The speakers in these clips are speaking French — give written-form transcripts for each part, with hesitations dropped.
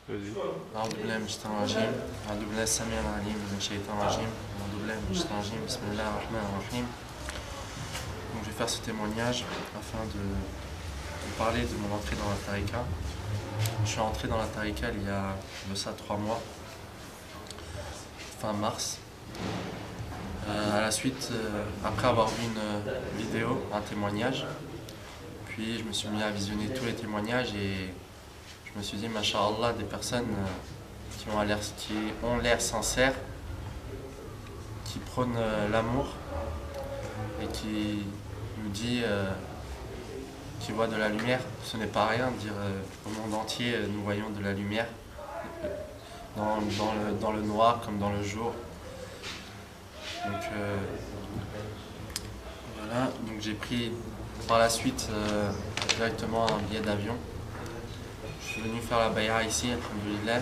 Vas-y. أعوذ بالله من الشيطان الرجيم أعوذ بالله السميع العليم من الشيطان الرجيم أعوذ بالله من الشيطان الرجيم بسم الله الرحمن الرحيم. Donc je vais faire ce témoignage afin de parler de mon entrée dans la tariqa. Je suis entré dans la tariqa il y a de ça 3 mois, fin mars. À la suite, après avoir vu une vidéo, un témoignage, puis je me suis mis à visionner tous les témoignages et je me suis dit, Masha'Allah, des personnes qui ont l'air sincères, qui prônent l'amour et qui nous dit qui voient de la lumière. Ce n'est pas rien de dire au monde entier, nous voyons de la lumière, dans le noir comme dans le jour. Donc voilà, donc j'ai pris par la suite directement un billet d'avion. Je suis venu faire la bay'a ici, alhamdoulilah,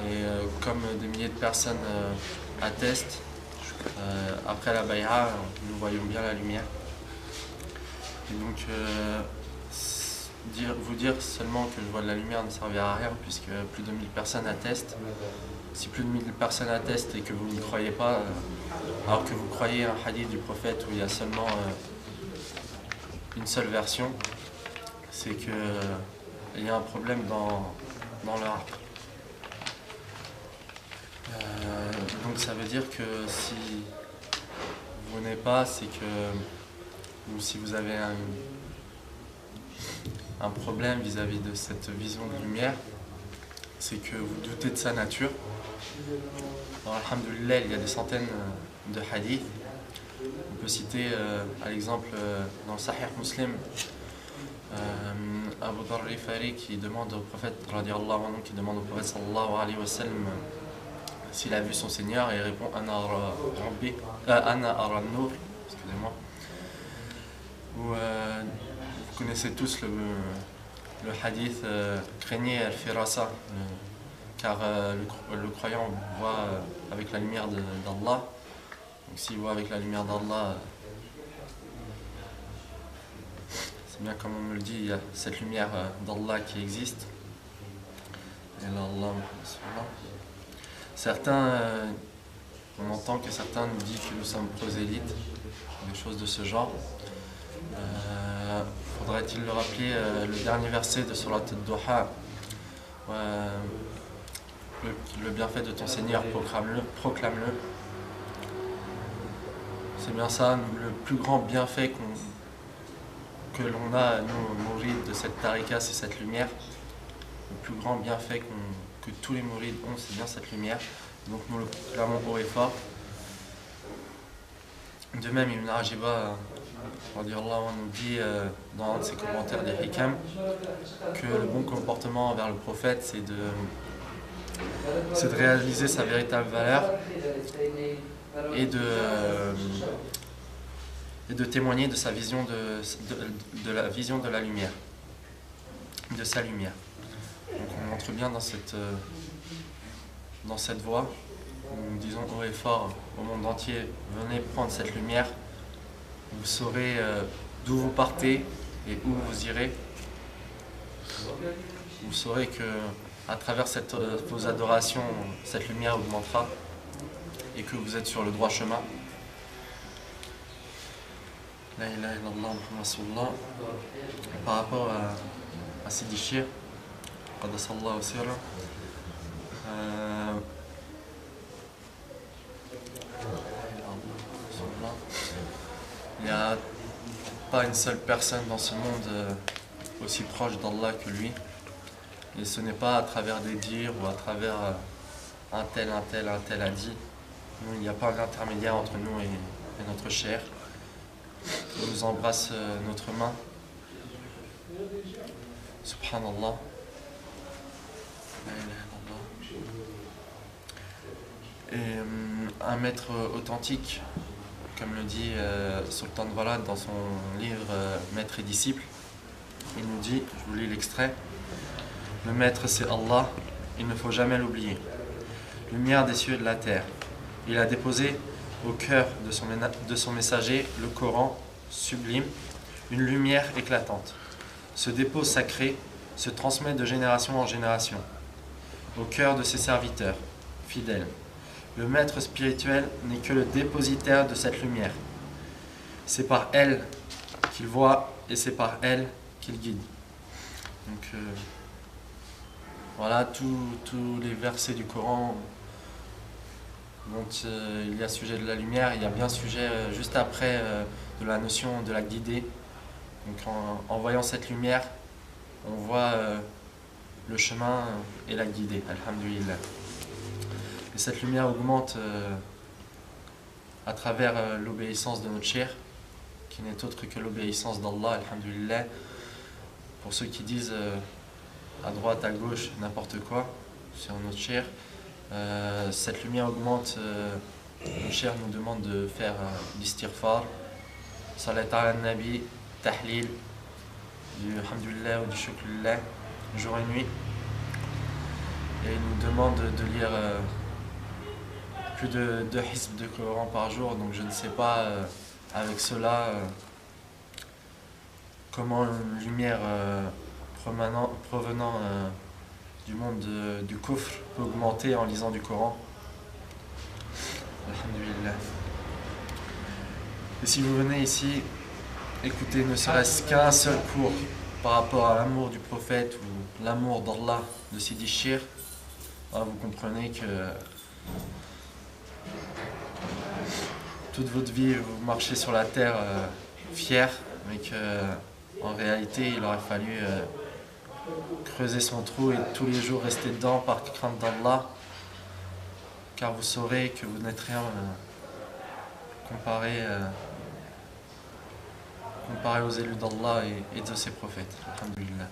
et comme des milliers de personnes attestent, après la bay'a, nous voyons bien la lumière. Et donc vous dire seulement que je vois de la lumière ne servira à rien puisque plus de 1000 personnes attestent. Si plus de 1000 personnes attestent et que vous n'y croyez pas, alors que vous croyez un hadith du prophète où il y a seulement une seule version, c'est qu'il y a un problème dans leur art. Donc ça veut dire que si vous venez pas, c'est que, ou si vous avez un problème vis-à-vis de cette vision de lumière, c'est que vous doutez de sa nature. Alors, alhamdoulilah, il y a des centaines de hadiths. On peut citer à l'exemple dans le Sahih Muslim, Abu Dharr al-Ghifari qui demande au prophète sallallahu alayhi wa sallam s'il a vu son Seigneur, et il répond Ana Rabbi, Ana ara an-nur, excusez-moi. Vous connaissez tous le hadith craignez al-firasa, car le croyant voit avec la lumière d'Allah. Donc s'il voit avec la lumière d'Allah, c'est bien comme on me le dit, il y a cette lumière d'Allah qui existe. Et là, Allah, certains, on entend que certains nous disent que nous sommes prosélytes, des choses de ce genre. Faudrait-il le rappeler le dernier verset de Surat al-Duha, le bienfait de ton Seigneur, proclame-le. C'est bien ça, le plus grand bienfait que l'on a, nous, mourides de cette tariqa, c'est cette lumière. Le plus grand bienfait que tous les mourides ont, c'est bien cette lumière. Donc nous le proclamons haut et fort. De même, Ibn Ajiba nous dit dans un de ses commentaires des Hikam que le bon comportement envers le prophète, c'est de réaliser sa véritable valeur et de témoigner de sa vision de la vision de la lumière, de sa lumière. Donc on entre bien dans cette voie où nous disons haut et fort au monde entier, venez prendre cette lumière, vous saurez d'où vous partez et où vous irez. Vous saurez que à travers vos adorations, cette lumière augmentera et que vous êtes sur le droit chemin. La ilaha illallah Muhammad Rasulullah. Par rapport à Sidi Shir, Qaddasallahu sirra, il n'y a pas une seule personne dans ce monde aussi proche d'Allah que lui. Et ce n'est pas à travers des dires ou à travers un tel a dit. Il n'y a pas d'intermédiaire entre nous et notre chair. Il nous embrasse notre main. Subhanallah. Et un maître authentique, comme le dit Sultan Walad dans son livre Maître et disciple, il nous dit, je vous lis l'extrait, le maître c'est Allah, il ne faut jamais l'oublier. Lumière des cieux et de la terre, il a déposé au cœur de son messager le Coran sublime, une lumière éclatante. Ce dépôt sacré se transmet de génération en génération. au cœur de ses serviteurs fidèles. Le maître spirituel n'est que le dépositaire de cette lumière. C'est par elle qu'il voit et c'est par elle qu'il guide. Donc voilà tous les versets du Coran dont il y a sujet de la lumière, il y a bien sujet juste après de la notion de la guider. Donc en voyant cette lumière, on voit le chemin et la guider, alhamdulillah. Et cette lumière augmente à travers l'obéissance de notre chair, qui n'est autre que l'obéissance d'Allah, alhamdulillah. Pour ceux qui disent à droite, à gauche, n'importe quoi sur notre chair, cette lumière augmente, notre chair nous demande de faire l'istighfar, salat ala nabi, tahlil, du alhamdulillah ou du shukrullah, jour et nuit. Et il nous demande de lire plus de 2 hizb de Coran par jour, donc je ne sais pas avec cela comment une lumière provenant du monde du kufr peut augmenter en lisant du Coran. Alhamdulillah. Et si vous venez ici, écoutez ne serait-ce qu'un seul cours par rapport à l'amour du prophète ou l'amour d'Allah de Sidi Shir, vous comprenez que toute votre vie vous marchez sur la terre fier, mais qu'en réalité il aurait fallu creuser son trou et tous les jours rester dedans par crainte d'Allah, car vous saurez que vous n'êtes rien comparé aux élus d'Allah et de ses prophètes. Alhamdulillah.